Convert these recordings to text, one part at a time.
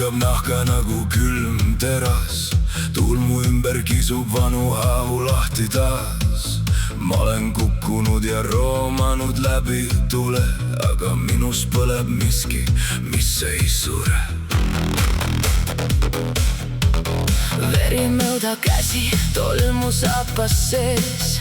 tugev nahka nagu külm teras. Tuul mu ümber kisub vanu haavu lahti taas. Ma olen kukkunud ja roomanud läbi tule, aga minus põleb miski, mis ei sure. Veri mööda käsi, tolmu saapas sees.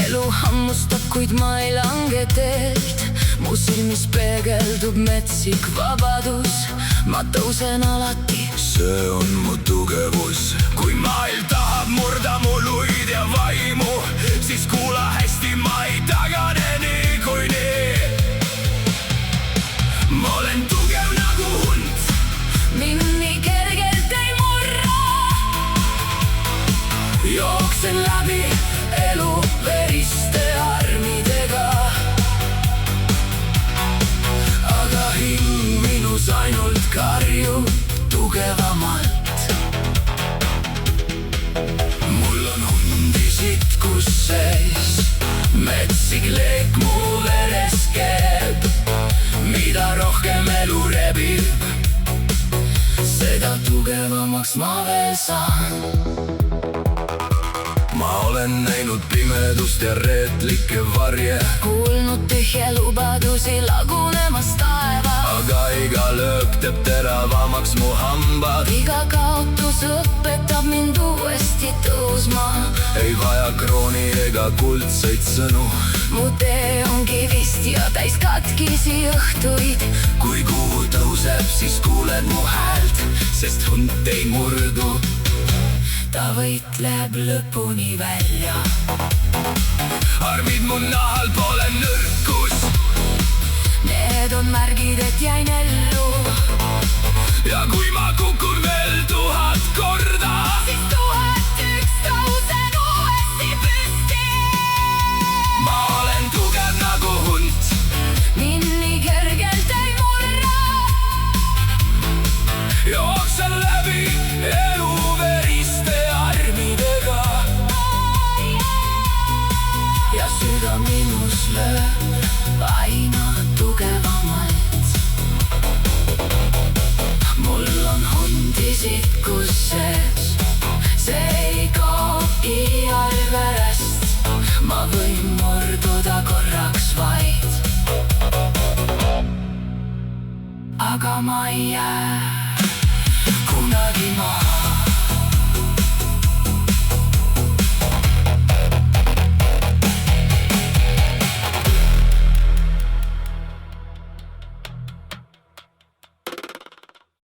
Elu hammustab, kuid ma ei lange teelt. Mu silmis peegeldub metsik vabadus. Ma tõusen alati, see on mu tugevus. Kui maailm tahab murda mu luid ja vaimu, siis kuula hästi, ma ei tagane niikuinii. Ma olen tugev nagu hund, mind nii kergelt ei murra. jooksen läbi elu veriste armidega, aga hing minus ainult karjub tugevamalt. Mul on hundi sitkus sees, metsik leek mu veres käib. Mida rohkem elu rebib, seda tugevamaks ma veel saan. Ma olen näinud pimedust ja reetlikke varje, kuulnud tühje lubadusi lagunemas taeva. aga iga löök teeb teravamaks mu hambad. Iga kaotus õpetab mind uuesti tõusma. Ei vaja krooni ega kuldseid sõnu, Mu tee ongi vist ja täis katkisi õhtuid. kui kuu tõuseb, siis kuuled mu häält, sest hund ei murdu. Ta võitleb lõpuni välja. Armid mu nahal pole nõrkus, Need on märgid, et jäin ellu. ja kui ma kukun veel 1000 korda, Siis 1001 tõusen uuesti püsti. ma olen tugev nagu hund, Mind nii kergelt ei murra. jooksen läbi elu veriste armidega, Ja süda minus lööb aina tugevamalt. Mul on hundi sitkus sees, see ei kao iial verest. Ma võin murduda korraks vaid, aga ma ei jää kunagi maha.